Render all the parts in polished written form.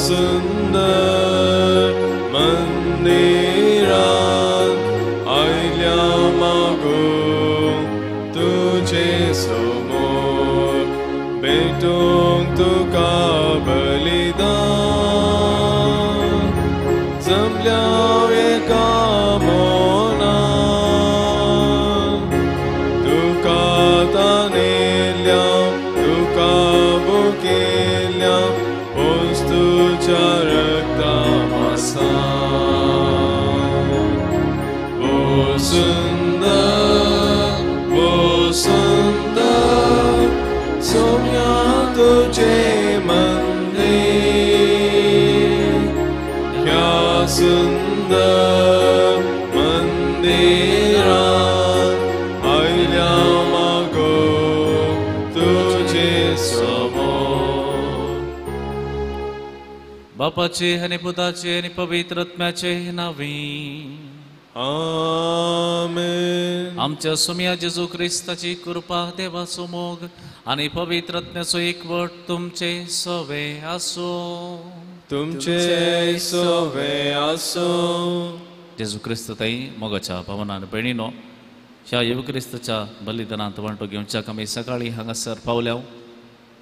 सुंदर मंदिरात आयल्या मागो तुझे समोर भेटूंक तुका बलिदान जमल्या एका मोनान तुका तानेल्या तुका बुकेल्या वस्तूच्या रक्तामासान ओ सुंदर सोम्या तुझे मंदिर ह्या सुंदर मंदिरात आयल्या मागो तुझे समोर बापाचे आणि पुताचे आणि पवित्र आत्म्याचे नावे आमेन. आमच्या सुम्या जेजू ख्रिस्ताची कृपा देवाचो मोग आणि पवित्र आत्म्याचो एकवट तुमचे सवे आसो. तुमचे सोवे आसो. जेजू ख्रिस्त ताई मोगाच्या भवनान भयणीनो ह्या येव क्रिस्ताच्या बलिदानांत वांटो घेवच्याक आमी सकाळी हांगासर पावल्या.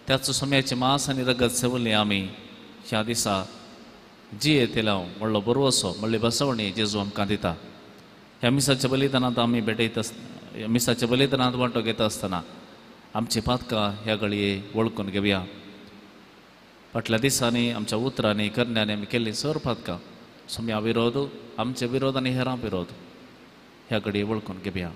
त्याचो सुम्याचे मांस आनी रगत सेवल्ले आमी ह्या दिसा जी येतलो व्हडलो बरवसो म्हणले बसवणी जेजू आमकां दिता. ह्या मिसाच्या बलिदानांत आमी भेटयत मिसाच्या बलिदानांत वांटो घेता आसतना आमची पातकां ह्या घडये वळखून घेवया. फाटल्या दिसांनी आमच्या उतरांनी करण्यांनी आमी केल्ली सर पातकां सुम्या विरोध आमचे विरोध आनी हेरां विरोध ह्या घडये वळखून घेवया.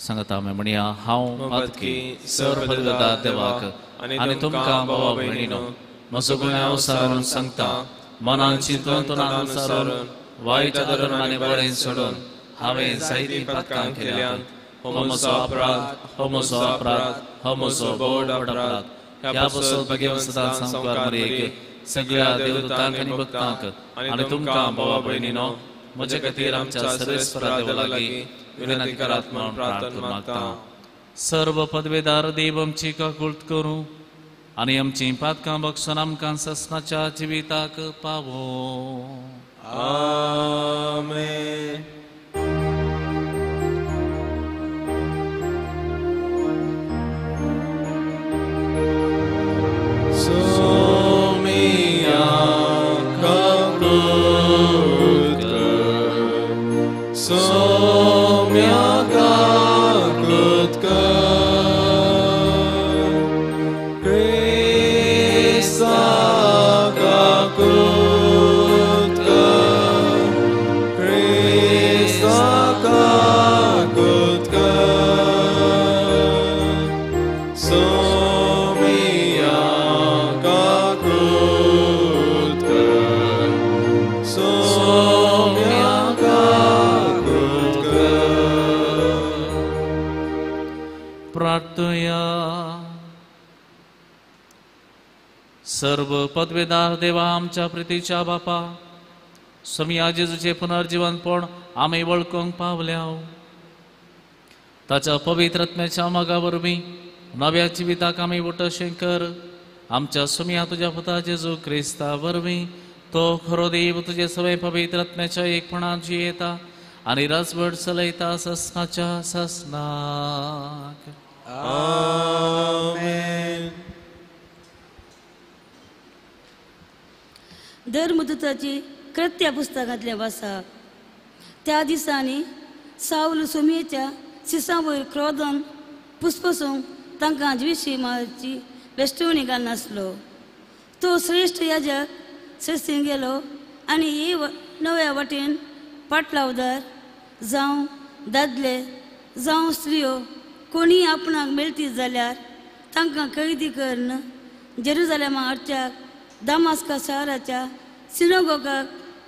सांगता आमी म्हणया हांव पातकी सर बलिदान देवाक आनी तुमकां भावा भयणीनो म्हजो गुन्हे अवसारून सांगता. मनान चिंतून अनुसरून वायट धरून आनी बरें सोडून हांवें जायतीं पातकां केल्यात. हो म्हजो अपराध, हो म्हजो अपराध, हो म्हजो व्हड अपराध. ह्या पासून बेगीन सदां संवकार मरेक सगळ्या देवदूतांक आनी भक्तांक आनी तुमकां भावा भयणीनो म्हजे खातीर आमच्या सर्वेस्परा देवा लागीं विनंती करात म्हणून प्रार्थना मागता. सर्व पदवेदार देव आमची काकूळट करूं आनी आमची पातकां बक्षून आमकां ससनाच्या जिविताक पावो. आमेन. सोमिया काकूळट कर. सोम्या काकूळट कर. क्रिस्ता काकूळट कर. क्रिस्ता काकूळट कर. सोमिया काकूळट कर. सोम्या प्रार्थया. सर्व पदवेदार देवा आमच्या प्रितीच्या बापा सुम्या जेजूचे पुनर्जीवनपण आमी वळखूंक पावल्या. ताच्या पवित्र आत्म्याच्या मोगा वरवीं नव्या जिविताक आमी वटशें कर. आमच्या सुम्या तुज्या पुता जेजू क्रिस्ता वरवीं तो खरो देव तुजे सगळे पवित्र आत्म्याच्या एकपणान जियेता आनी राजवट चलयता ससनाच्या ससनाक. आमेन. धर्मदूताची कृत्या पुस्तकांतले वाचा. त्या दिसांनी साऊल सुमयेच्या शिसा वयर क्रोधान पुसपसून तांकां द्विशीमाची वेष्टवणी घालनासलो. तो श्रेष्ठ याजक सस्तीन गेलो आनी हे नव्या वाटेन पाटलावदार जावं दादले जावं स्त्रियो कोणी आपणाक मेळटी जाल्यार तांकां कैदी करून जेरुजालेमा हाडच्याक दामास्का शाराच्या सिनोगोगाक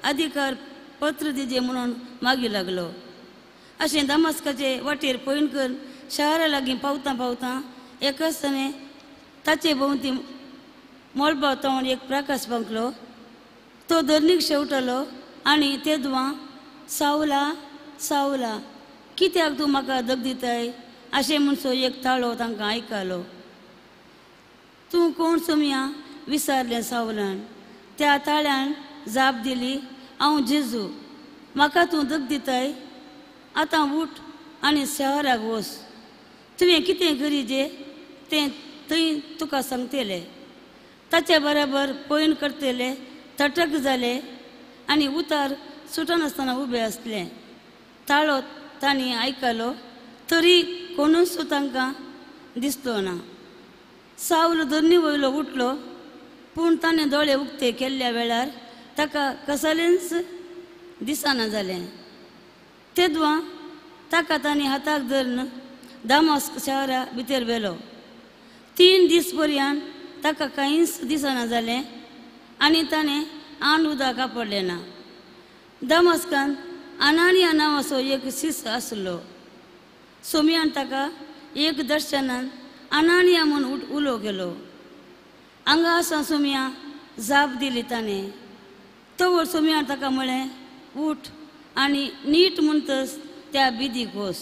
अधिकार पत्र दिजे म्हणून मागीं लागलो. अशें दामास्काचे वाटेर पयन करून शारा लागीं पावता पावता एका दिसांनी ताचे भोंवती मळबाव तोंड एक प्रकाश बंकलो. तो धरणीक शेवटलो आनी तेदवां सावला सावला कित्याक तूं म्हाका दग दिताय अशें म्हणसो एक ताळो तांकां आयकलो. तूं कोण सोमया विचारलें सावलान. त्या ताळ्यान जाप दिली, हांव जेजू, म्हाका तूं दग दिताय. आतां उठ आनी शहराक वच. तुवें कितें गरजे तें थंय तुका सांगतलें. ताचे बराबर पयन करतले तटक जाले आनी उतार सुटनासतना उबे आसले. ताळो तांणी आयकलो तरी कोणूच तांकां दिसलो ना. सावल दोनी वयलो उठलो, पूण ताणें दोळे उक्ते केल्ल्या वेळार ताका कसलेंच दिसना जालें. तेदवां ताका तांणी हाताक धरून दामस्क शारा भितर व्हेलो. 3 दीस पर्यंत ताका कांयच दिसना जालें आनी ताणें आंड उदक आपडलें ना. दामस्कांत अनानिया नांवाचो एक शिस आसलो. सोमयान ताका एक दर्शनान अनानिया म्हूण उलो केलो. हांगा आसा सोमया जाप दिली ताणें. तवळ सोमयान ताका म्हळें, उठ आनी नीट म्हणटच त्या बिदीक वच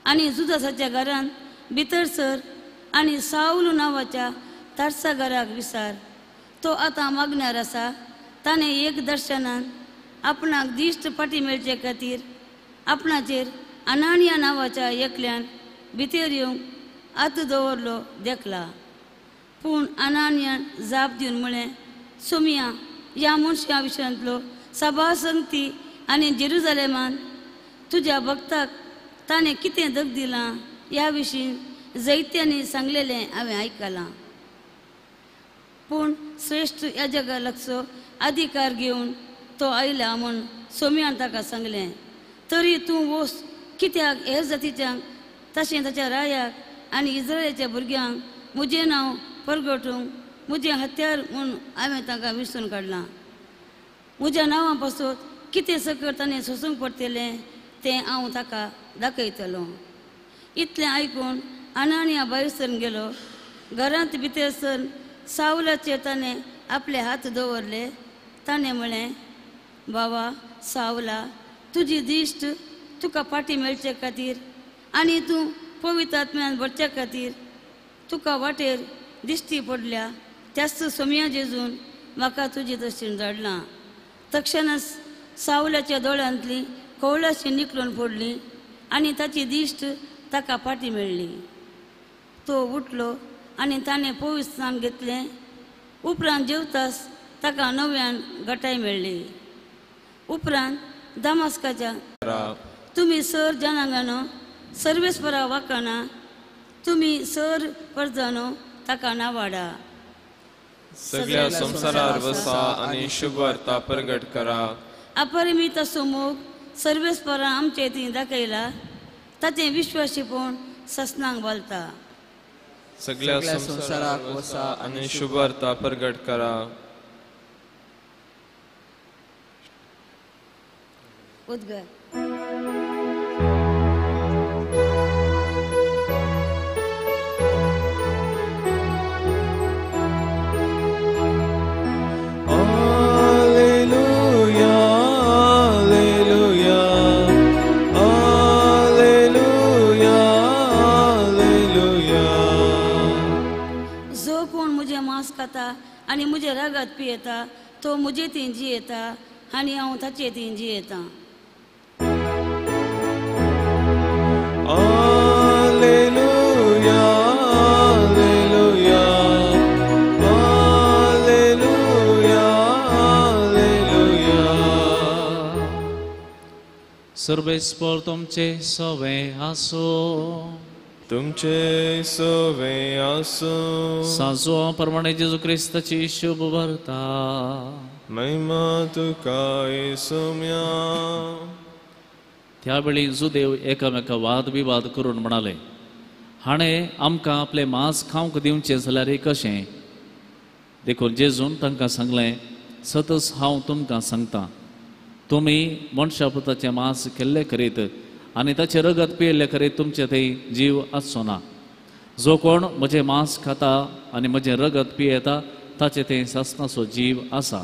आनी जुदासाच्या घरांत भितर सर आनी सावल नांवाच्या तारसा घराक विचार. तो आतां मागण्यार आसा. ताणें एक दर्शनान आपणाक दिश्ट फाटी मेळचे खातीर आपणाचेर अनानिया नांवाच्या एकल्यान भितर येवंक हात दवरलो देखला. पूण अनानियान जाप दिवन म्हळें, सोमया, ह्या मनशा विशयांतलो सभा संगती आनी जेरुजालेमान तुज्या भक्ताक ताणें कितें दग दिलां ह्या विशीं जायत्यांनी सांगलेलें हांवें आयकलां. पूण श्रेश्ठ याजकाचो अधिकार घेवन तो आयला म्हूण सोमयान ताका सांगलें. तरी तूं वच, कित्याक हेर जातीच्यांक तशें ताच्या रायाक आनी इस्रायेलाच्या भुरग्यांक म्हजें नांव परगटूंक म्हजें हत्यार म्हूण हांवें तांकां विसरून काडलां. म्हज्या नांवा पासून कितें सकट ताणें सोसूंक पडटलें तें हांव ताका दाखयतलों. इतलें आयकून अनानिया भायर सरून गेलो. घरांत भितर सरून सावलाचेर ताणें आपले हात दवरले. ताणें म्हळें, बाबा सावला, तुजी दिश्ट तुका फाटी मेळचे खातीर आनी तूं पवित्र आत्म्यान भरचे खातीर तुका वाटेर दिश्टी पडल्या. त्याच सोमया जेजून म्हाका तुजी दर्शन धाडलां. तक्षणच सावलाच्या दोळ्यांतली कवळाशी निकळून पडली आनी ताची दिश्ट ताका फाटी मेळ्ळी. तो उठलो आनी ताणें पवित्र स्नान घेतलें. उपरांत जेवताच ताका नव्यान घटाय मेळ्ळी. उपरांत दामस्काच्या तुमी सर जनांगानो सर्वेस्परा वाकाना तुमी सर परजानो ताका नावाडा. सगळ्या संवसारार वसा आनी शुभ वार्ता प्रगट करा. अपरिमित असो मोग सर्वेस्परा आमचे इथं दाखयला. ताचें विश्वासीपण ससनांक बालता. सगळ्या संवसाराक वसा आनी शुभ वार्ता प्रगट करा. उद्गार. आनी म्हजे रागात पियेता तो म्हजे थंय जियेता आनी हांव ताचे थंय जियेता. सर्वेस्पर तुमचे सवे आसो. तुमचे सवे आसो. सांजो प्रमाणे जेजू क्रिस्ताची शुभ वार्ता. महिमा तुका सोम्या. त्यावेळी जुदेव एकामेका वाद विवाद करून म्हणाले, हाणें आमकां आपले मांस खावंक दिवचें जाल्यार कशें. देखून जेजून तांकां सांगलें, सतच हांव तुमकां सांगतां, तुमी मनशा पुताचें मांस केल्लें करीत आनी ताचे रगत पियेल्ले करीत तुमचे थंय जीव आसचो ना. जो कोण म्हजें मांस खाता आनी म्हजें रगत पियेता ताचे थंय ससनाचो जीव आसा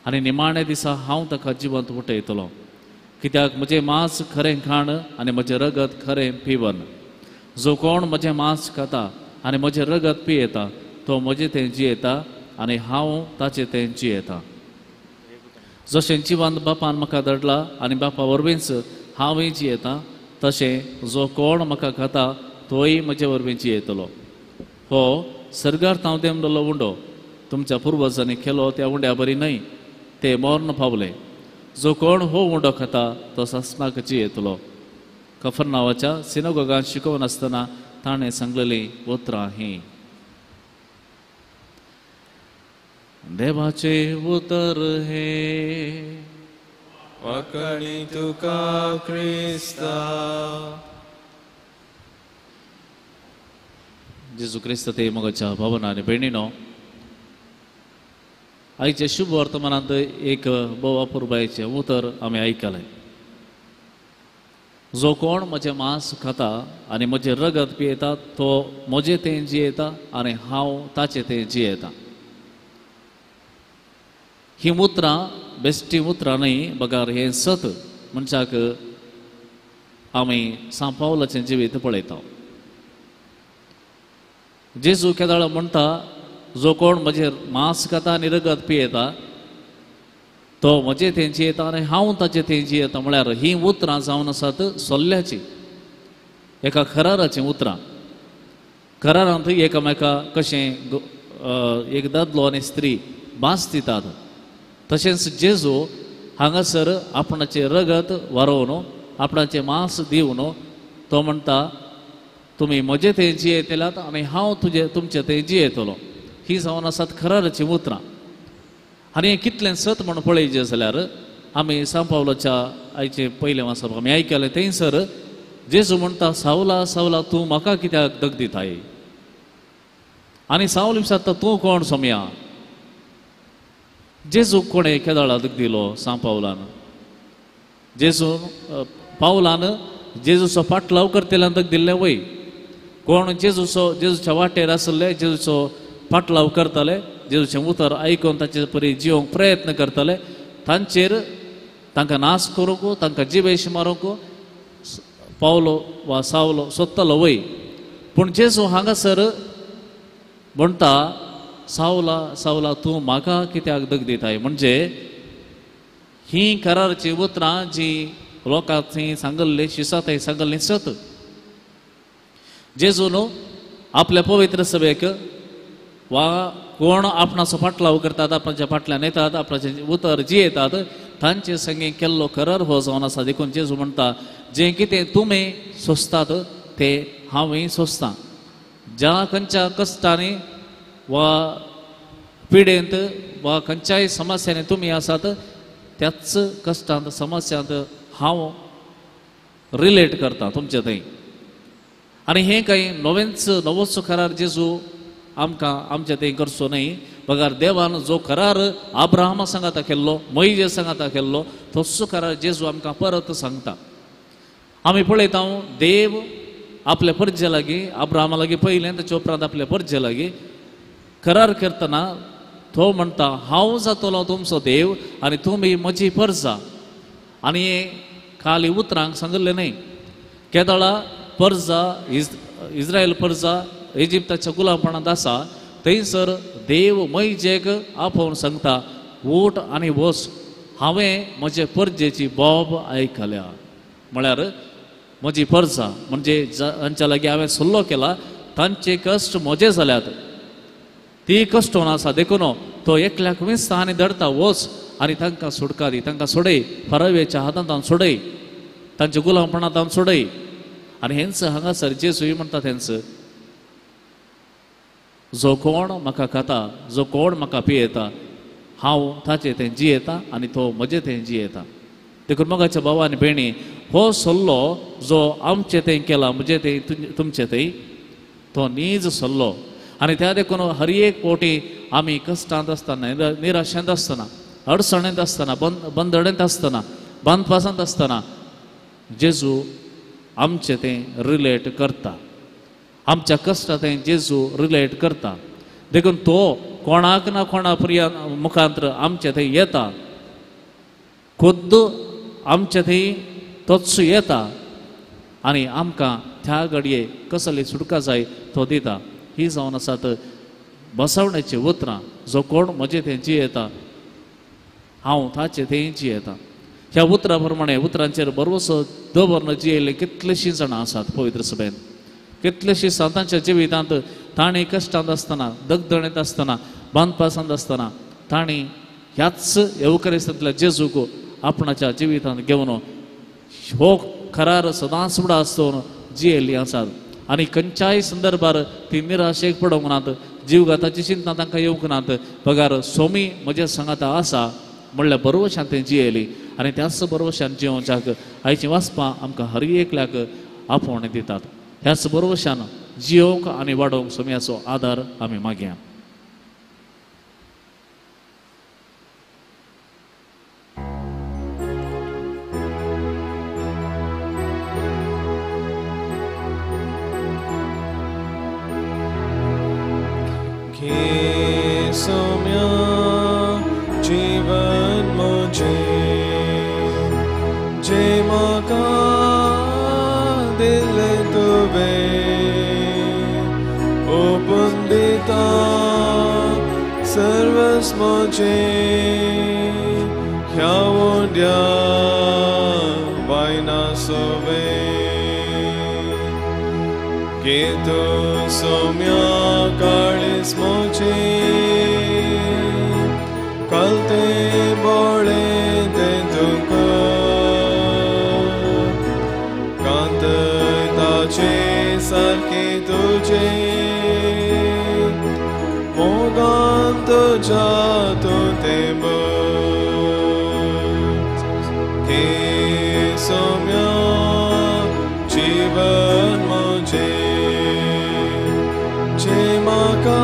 आनी निमाणे दिसा हांव ताका जिवंत उठयतलो. कित्याक म्हजें मांस खरें खाण आनी म्हजें रगत खरें पिवन. जो कोण म्हजें मांस खाता आनी म्हजें रगत पियेता तो म्हजें तें जियेता आनी हांव ताचें तें जियेता. जशें जिवंत बापान म्हाका धाडला आनी बापा वरवींच हांवूय जियेता तशें जो कोण म्हाका खाता तोय म्हजे वरवीं जियेतलो. हो सर्गार हांव देंवलेलो उंडो तुमच्या पुर्वजांनी केलो त्या उंड्या बरी न्हय, ते मरण पावले. जो कोण हो उंडो खाता तो सस्नाक जियेतलो. कफरनावाच्या सिनोगोगांत शिकोवन आसतना ताणें सांगलेलीं उतरां हीं. देवाचे उतर हे वखणी तुका क्रिस्ता. जेजू क्रिस्त ते मगाच्या भावना आनी भयणीनो, आयच्या शुभ वर्तमानांत एक भोव अपुरबायेचें उतर आमी आयकलें. जो कोण म्हजें मांस खाता आनी म्हजें रगत पियेता तो म्हजें तें जियेता आनी हांव ताचें तें जियेता. ही उतरां बेश्टी उतरां न्हय, बगार हें सत मनशाक आमी सान पावलाचें जिवीत पळयता. जेजू केदाळ म्हणटा, जो कोण म्हजें मांस खाता आनी रगत पियेता तो म्हजें तें जियेता आनी हांव ताचें तें जियेता. म्हळ्यार हीं उतरां जावन आसात सोल्ल्याचीं, एका कराराचीं उतरां. करारांत एकामेका कशें एक दादलो आनी स्त्री भास दितात तशेंच जेजू हांगासर आपणाचें रगत व्हरोवन आपणाचें मांस दिवन तो म्हणटा, तुमी म्हजें तें जियेतल्यात आनी हांव तुमचें तें जियेतलो. ही जावन आसात कराराचीं उतरां. आनी हें कितलें सत म्हण पळयचें जाल्यार आमी सान पावलाच्या आयचें पयलें वाचप आमी आयकलें. थंयसर जेजू म्हणटा, सावला सावला तूं म्हाका कित्याक दग दिताय? आनी सावल विचारता, तूं कोण सोम्या? जेजू कोणें केदाळा दग दिलो सान पावलान? पावलान जेजूचो फाटलाव करतेल्यान दग दिल्लें वय. कोण जेजूच्या वाटेर आसले, जेजूचो फाटलाव करताले, जेजूचें उतर आयकून ताचे परी जिवंक प्रयत्न करताले, तांचेर तांकां नाश करूंक, तांकां जिवेश मारूंक पावलो वा सावलो सोदतालो वय. पूण जेजू हांगासर म्हणटा, सावला सावला तूं म्हाका कित्याक दग दिताय? म्हणजे ही कराराची उतरां जी लोकांक थंय सांगल्ली, शिसा थंय सांगल्ली सत. जेजून आपल्या पवित्र सभेक वा कोण आपणाचो फाटलाव करतात, आपणाच्या फाटल्यान येतात, आपणाचें उतर जियेतात, तांचे संगे केल्लो करार हो जावन आसा. देखून जेजू म्हणटा, जें कितें तुमी सोंसतात तें हांवूय सोंसतां. ज्या खंयच्या कश्टांनी वा पिडेंत वा खंयच्याय समस्यांनी तुमी आसात त्याच कश्टांत समस्यांत हांव रिलेट करता तुमचे थंय. आनी हें काही नवोच करार जेजू आमकां आमचे थंय करचो न्हय. बगार देवान जो करार अब्राहमा सांगाता केल्लो, मोइजे सांगाता केल्लो, तोच करार जेजू आमकां परत सांगता. आमी पळयता देव आपल्या परजे लागीं, अब्राहमा लागीं पयलें, ताचे उपरांत आपल्या परजे लागीं करार करतना तो म्हणटा, हांव जातलो तुमचो देव आनी तुमी म्हजी परजा. आनी हें खाली उतरांक सांगलें न्हय. केदाळा परजा, इस्रायल परजा इजिप्ताच्या गुलामपणांत आसा, थंयसर देव मोइजेक आपोवन सांगता, उठ आनी वच, हांवें म्हजे परजेची बोब आयकल्या. म्हळ्यार म्हजी परजा म्हणजे जांच्या लागीं हांवें सल्लो केला तांचे कश्ट म्हजे जाल्यात, ती कश्ट आसा. देखून तो एकल्याक विंचता आनी धरता, वच आनी तांकां सुटका दी, तांकां सोडय, फारावेच्या हातांत सोडय, तांच्या गुलामपणांत सोडय. आनी हेंच हांगासर जेजूय म्हणटा तेंच, जो कोण म्हाका खाता, जो कोण म्हाका पियेता, हांव ताचें तें जियेता आनी तो म्हजें तें जियेता. देखून मोगाच्या भावा आनी भयणी, हो सल्लो जो आमचें तें केला, म्हजें तें तुमचें तें, तो नीज सल्लो. आनी त्या देखून हर एक फावटी आमी कश्टांत आसतना, निराशेंत आसतना, अडचणेंत आसतना, बंदडेंत आसतना, बांदपासांत आसतना जेजू आमचें तें रिलेट करता. आमच्या कश्टां तें जेजू रिलेट करता. देखून तो कोणाक ना कोणा प्रिया मुखांतर आमचें थंय येता. खुद्द आमच्या थंय तोच येता आनी आमकां त्या घडये कसली सुटका जाय तो दिता. ही जावन आसात बसवण्याची उतरां. जो कोण म्हजे थंय जियेता हांव ताचे थंय जियेता. ह्या उतरां प्रमाणे उतरांचेर भरवसो दवरून जियेले कितलींशीं जाणां आसात पवित्र सभेन. कितलेशीं सांतांच्या जिवितांत ताणीं कश्टांत आसतना, दगदणीत आसतना, बांदपासांत आसतना ताणीं ह्याच येवकारिस्तांतल्या जेजूक आपणाच्या जिवितांत घेवन हो खरार सदांच फुडें आसतून जियेलीं आसात. आनी खंयच्याय संदर्भार ती निराशेक पडोंक नात, जीवघाताची चिंता तांकां येवंक नात. पगार सोमी म्हज्या सांगाता आसा म्हणल्यार बरोवशान ते जियेली आनी त्याच बरोवशान जियोवच्याक आयची वाचपां आमकां हर एकल्याक आपोवण दितात. ह्याच बरोवशान जियोवंक आनी वाडोवंक सोम्याचो आदार आमी मागया. सोम्या जीवन मुझे जे म्हाका दिले तुवे ओपून दिता सर्वस मुझे ह्या वोंड्या वायना सोवे que tu somia काळीस मोचे कालते बोळे ते तुका कांत ताचे सारखे तुझे मोगान तुझ्या तू ते के सोम्या जीवन मुझे जे म्हाका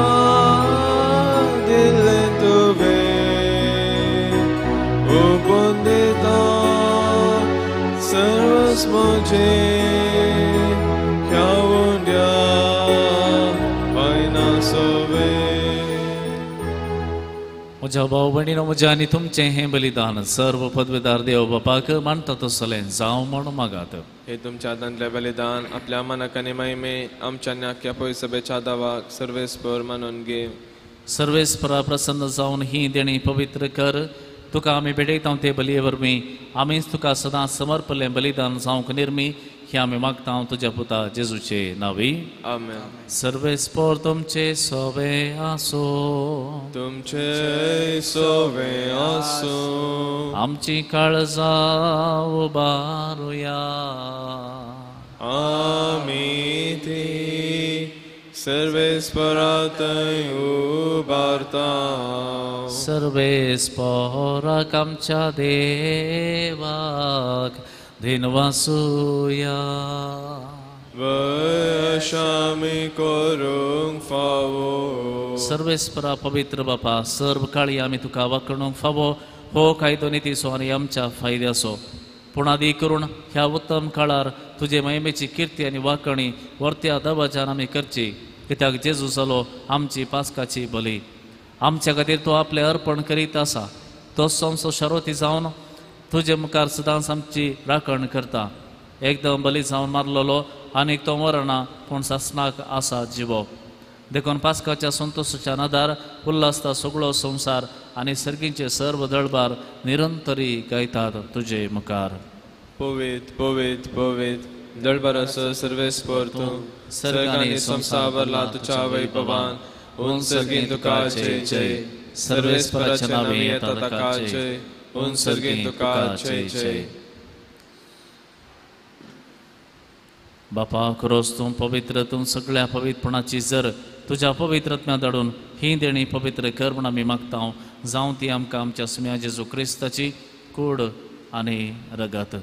दिले तुवे ओपून दिता सर्वस मुझे ह्या वोंड्या वायना सोवे. म्हज्या भाव भयणीनो, म्हजें आनी तुमचें हें बलिदान सर्व पदवेदार देव बापाक मानता तसलें जावं म्हण मागात. हे तुमच्या हातांतले बलिदान आपल्या मनाक आनी महिमे आमच्या आख्या पवित्र सभेच्या दावाक सर्वेस्पर मानून घे. सर्वेस्परा प्रसन्न जावन ही देणी पवित्र कर. तुका आमी भेटयता ते बलये वरवीं आमीच तुका सदां समर्पलें बलिदान जावंक निर्मी हे आमी मागता तुज्या पुता जेजूचे नावी. आमेन. सर्वेस्पर तुमचे सोवे आसो. तुमचे सोवे आसो. आमची काळजां उबारुया. आमी ती सर्वेस्परांतय उबारता. सर्वेस्पराक आमच्या देवाक दिनवासुया. वशामी करूंक फावो. सर्वेस्परा पवित्र बापा, सर्व काळी आमी तुका वाकणूंक फावो हो कायदो नितीसो आनी आमच्या फायद्याचो. पूण आदी करून ह्या उत्तम काळार तुजे महिमेची कीर्ती आनी वाकणी वर्त्या दबाज्यान आमी करची, कित्याक जेजू जालो आमची पास्काची बली. आमच्या खातीर तो आपले अर्पण करीत आसा. तो सोमसो शारोती जावन तुजे मुखार सदांच आमची राखण करता. एकदम बली जावन मारलेलो आनीक तो मरणा पूण सासणाक आसा जिवो. देखून पास्काच्या संतोशाच्या नदार उल्हासता सगळो संवसार आनी सर्गींचे सर्व दळबार निरंतरी गायतात तुजे मुखार. पवित्र पवित्र पवित्र दळबारस सर्वेस्पर तूं सर्ग आनी संवसार भरला तुज्या वैभवान. सर्गीन तुका जय जय. सर्वेस्पराच्या नांवी येता ताका जय. सर्गीन तुका जय जय. बापा खरोच तूं पवित्र, तूं सगळ्या पवित्रपणाची जर तुज्या पवित्रत्म्या धाडून ही देणी पवित्र कर म्हण आमी मागता. जावं ती आमकां आमच्या सुम्या जेजू क्रिस्ताची कूड आनी रगत.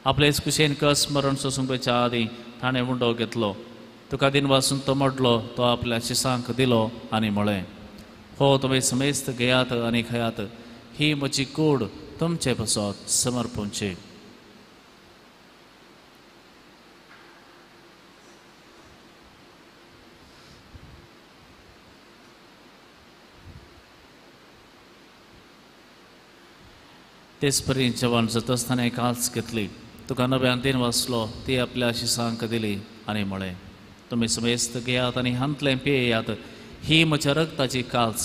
आपलेच कुशेन कस स्मरण सोसूंकच्या आदी ताणें मुंडो घेतलो. तुका दिनवासून तो मोडलो, तो आपल्या शिसांक दिलो आनी म्हळें, हो तुमी समेस्त घेयात आनी खयात. ही म्हजी कूड तुमचे पासत समर्पूंची. तेच परी जेवण जात आसतना एक काल्स घेतली तुका नव्यान दिन वाचलो ती आपल्या शिसांक दिली आनी म्हळें तुमी समेस्त घेयात आनी हांतलें पियेयात ही म्हज्या रगताची काल्स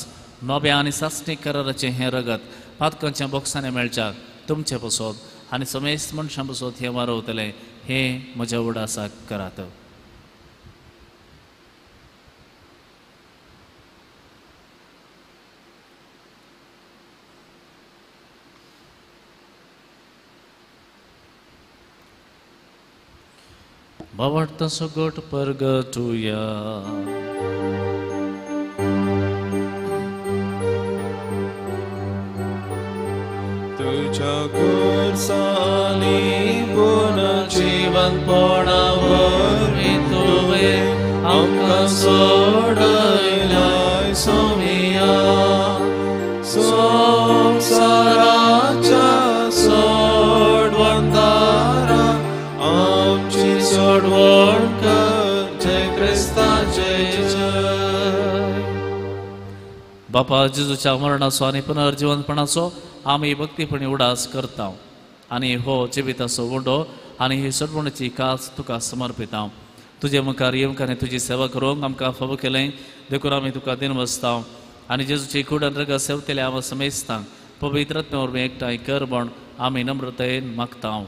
नव्या आनी सासणी कराराचें हें रगत पातकांच्या बॉक्सांनी मेळच्याक तुमचे पसोत आनी समेस्त मनशां पसोत हें वारवतलें हें म्हज्या उडासाक करात. Bavarta sogot pargatuya तुझ्या कुर्सानी पुन्हा जीवन पोडावर तुवे आमकां सोडयलाय सोमिया संसाराच्या सोडवंदारा आमची सोडवण कर जय क्रिस्ताचे जय. बापा जेजूच्या मरणाचो आनी पुनर्जीवनपणाचो आमी भक्तीपणी उडास करता आनी हो जिविताचो उंडो आनी ही सोडवणेची कास तुका समर्पिता. तुजे मुखार येवंक आनी तुजी सेवा करूंक आमकां फावो केलें देखून आमी तुका दिन वचता आनी जेजूची कुडन रगत सेवतले आमी समेजता पवित्र आत्म्या वरवीं एकठांय कर म्हण आमी नम्रतायेन मागता.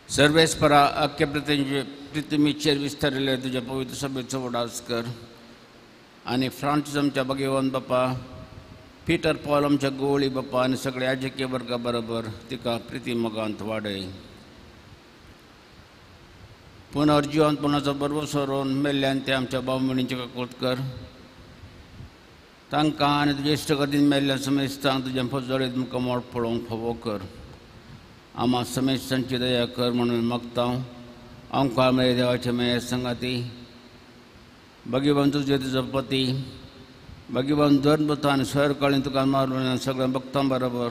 सर्वेस्परा अख्ख्या पृथ्वीचेर विस्तारिल्ले तुज्या पवित्र सभेचो उडास कर आनी फ्रांसीस आमच्या भगवान बापा पिटर पॉल आमच्या गोवळी बापा आनी सगळे याजकीय वर्गा बरोबर तिका प्रिती मोगांत वाडय. पुनर्जीवनपणाचो बरोबर सोडून मेल्ल्यान ते आमच्या भाव भयणींचे काकोत कर तांकां आनी तुजे इश्ट गर्दीन मेल्ल्या समेस्तांक तुज्या फजोळीत मुखार मोड पळोवंक फावो कर. आम्हा समेस्तांची दया कर म्हणून मागता. आमकां मेळे देवाचे मेळ संगाती भगवान तुजे तुजो पती भगवान धर्मता आनी सर काळीन तुका मारून सगळ्या भक्तां बरोबर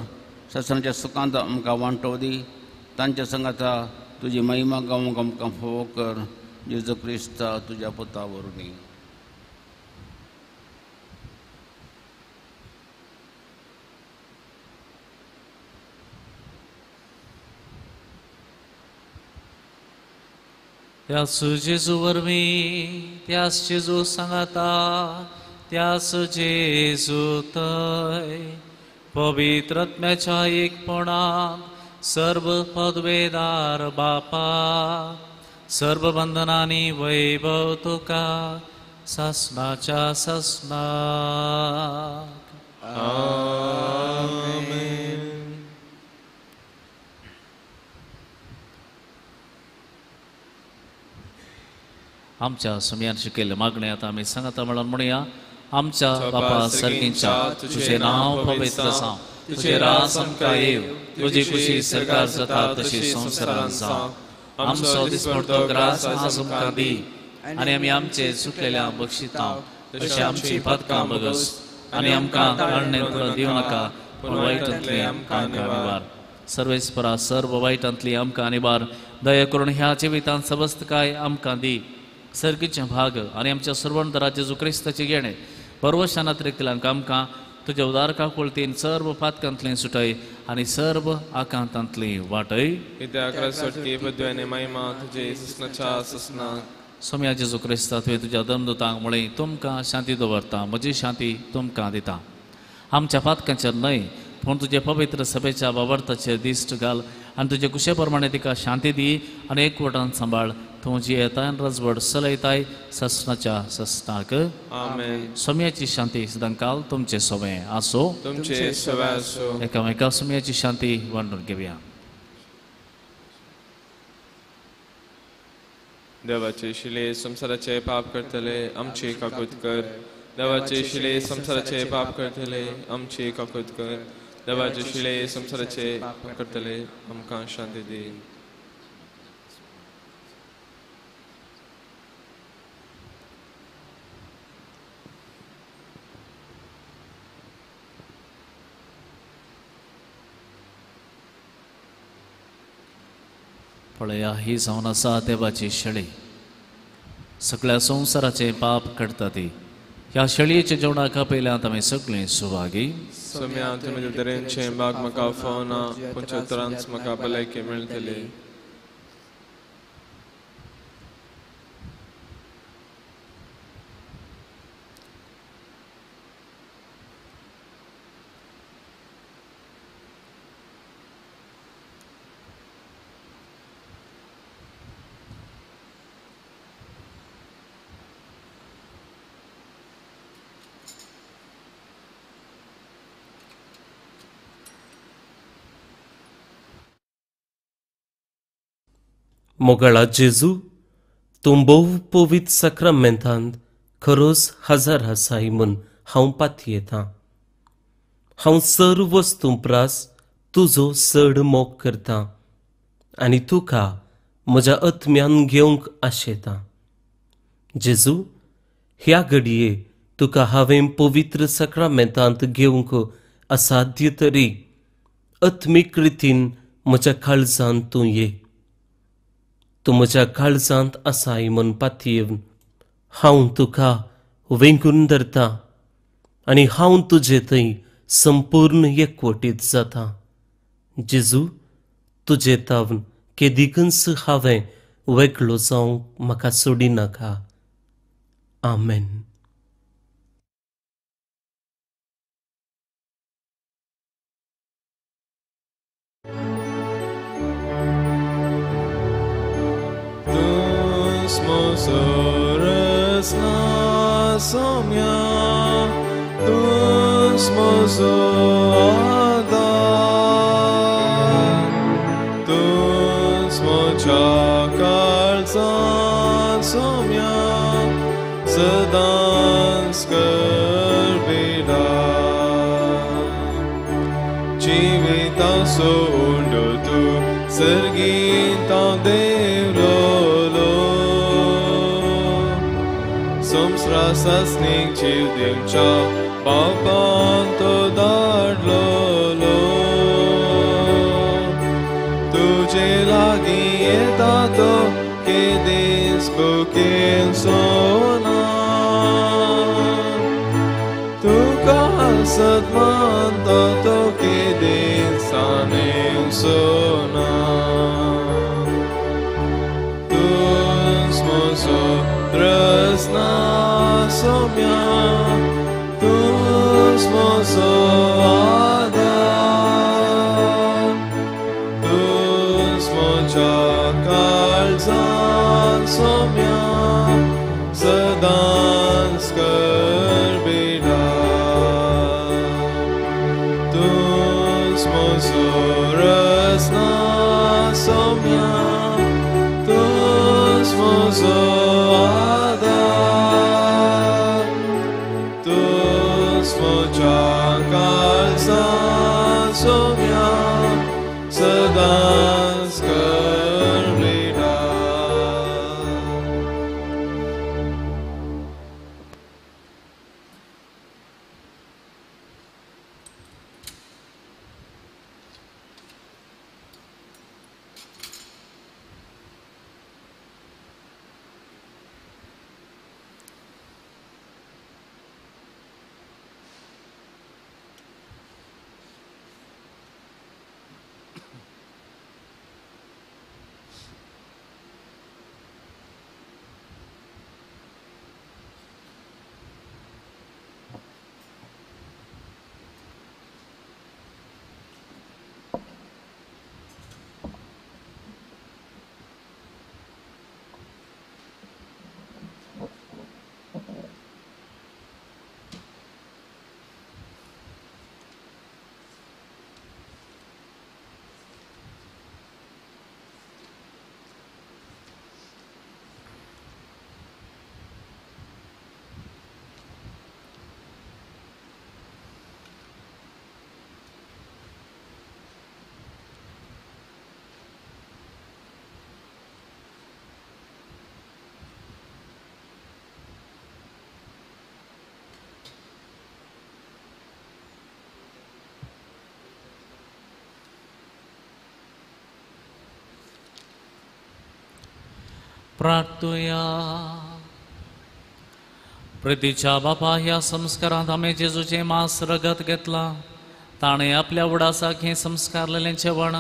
ससनाच्या सुखांत आमकां वांटो दी. तांच्या संगाता तुजी महिमा गावूंक आमकां फावो कर. जेजू क्रिस्ता तुज्या पुता वरवीं. त्यास जेजू वरवीं त्यास जेजू सांगाता त्यास जेजू थंय पवित्र आत्म्याच्या एकपणान सर्व पदवेदार बापा सर्व बंधनांनी वैभव तुका ससनाच्या ससनाक. आमेन. आमच्या सुमयान शिकयल्ले मागणे आतां आमी सांगता म्हणून म्हणुया. आमच्या बापा सर्गींच्या तुझे नांव पवित्र जावं तुझे राज आमकां येव तुजी खुशी सरकार जाता तशी संवसारांत जावं. आमचो दिसपडटो ग्रास आज आमकां दी आनी आमी आमचे चुकलेल्यांक बक्षिता तशी आमची पातकां बगस आनी आमकां ताळणेंत दिवं नाका पूण वायटांतली आमकां निवार. सर्वेस्परा सर्व वायटांतली आमकां निवार. दया करून ह्या जिवितांत सबस्त काय आमकां दी. सर्गीचे भाग आनी आमच्या सर्वंतरा जेजू क्रिस्ताचे घेणे परवशान अतिरिक्तल्यांक आमकां तुज्या उदारका कुळतीन सर्व पातकांतली सुटय आनी सर्व आकांतांतली वाटय. कित्याक रसटकी पदव्याने महिमा तुजे ससनाच्या ससनाक. सोम्या जेजू क्रिस्ता तुवें तुज्या धर्मदूतांक म्हळें तुमकां शांती दवरता म्हजी शांती तुमकां दिता. आमच्या पातकांचेर न्हय पूण तुजे पवित्र सभेच्या वावरताचेर दिश्ट घाल आनी तुजे कुशे प्रमाणे तिका शांती दी आनी एकवटान सांबाळ. तूं जी येताय रजवड चलयताय ससनाच्या ससनाक. आमेन. सोम्याची शांती सदांकाल तुमचे सोबे आसो. तुमचे सवय आसो. एकामेका सोम्याची शांती वांटून घेवया. देवाचे शिले संसाराचे पाप करतले आमची काकूत कर. देवाचे शिले संसाराचे पाप करतले आमची काकूत कर. देवाचे शिले संसाराचे पाप करतले आमकां शांती दी. पळया ही जावन आसा देवाची शिळी. सगळ्या संवसाराचे पाप करता ती ह्या शेळयेच्या जेवणाका पयल्यात आमी सगळे सुभागी सम्या तुमी तरेचे बाग म्हाका फोना पंचोत्तरांच म्हाका भलायकी मेळटली मोगळा जेजू तूं भोव पवित्र सक्रामेंतांत खरोच हजर आसाय म्हूण हांव पातयेतां हांव सर्व वस्तूंपरास तुजो चड मोग करतां आनी तुका म्हज्या आत्म्यान घेवंक आशेतां जेजू ह्या घडये तुका हांवें पवित्र सक्रामेंतांत घेवंक असाध्य तरी आत्मीक रितीन म्हज्या काळजांत तूं ये तूं म्हज्या काळजांत आसाय म्हूण पातयेवन हांव तुका वेंगून धरतां आनी हांव तुजे थंय संपूर्ण एकवटीत जातां जेजू तुजे तावन केदिकच हांवें वेगळो जावंक म्हाका सोडिनाका आमेन Mozoras na somia, dus mozoada, dus mochakal somia, sedan skarbida, civita so undo tu serginta devro. Rasasnik childim cha papanto darlo tujhe lagi ye dato ke dis bukin sona tu kasat man dato ke dis sanin sona tus mozo Drasna somia, tus mozoada, tus mochakal somia, sedan skarbida, tus mozoresna somia, tus mozoada. Mochakal somia sedan skarbida. प्रार्थया प्रितीच्या बापा ह्या संस्कारांत आम्ही जेजूचे मास रगत घेतला. ताणे आपल्या उडासाक हे संस्कार लेल्यांचे वण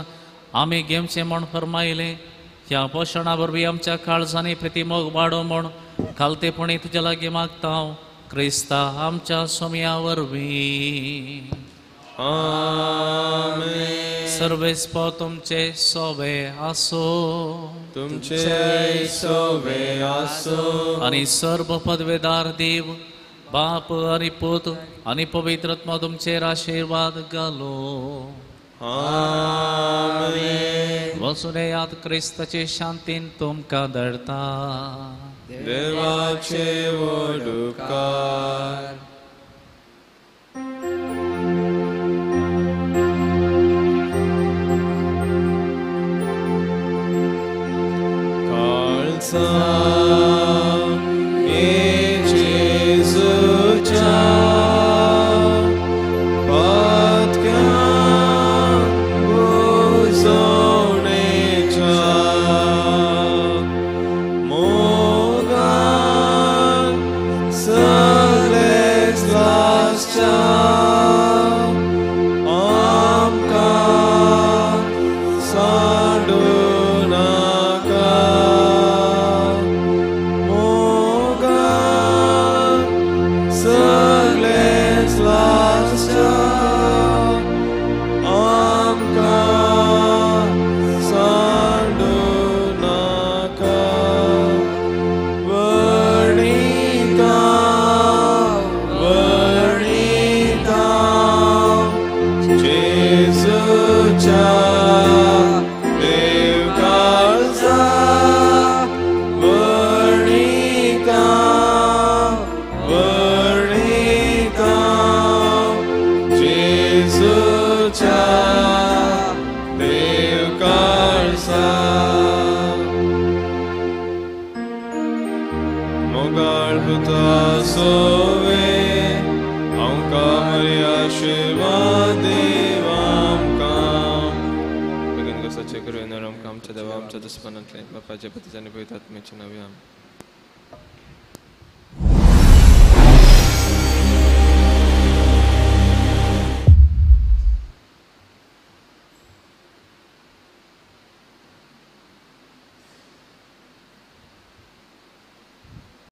आम्ही घेवचे म्हण फरमायले. ह्या पोषणा वरवीं आमच्या काळजांनी प्रिती मोग वाडो म्हण खालतेपणी तुझ्या लागी मागता हांव क्रिस्ता आमच्या सोम्या वरवीं. आमेन. सर्वेस्पर तुमचे सोबे आसो. तुमचे सोबे आसो. आणि सर्व पदवेदार देव बाप आणि पुत आणि पवित्रत्मा तुमचेर आशीर्वाद घालो. आमेन. वसुदेवात क्रिस्ताचे शांतीन तुमकां धरता. देवाचे व्हड उपकार. Bapaच्या पतीच्या आणि पवित्र आत्म्याच्या नावे आमेन.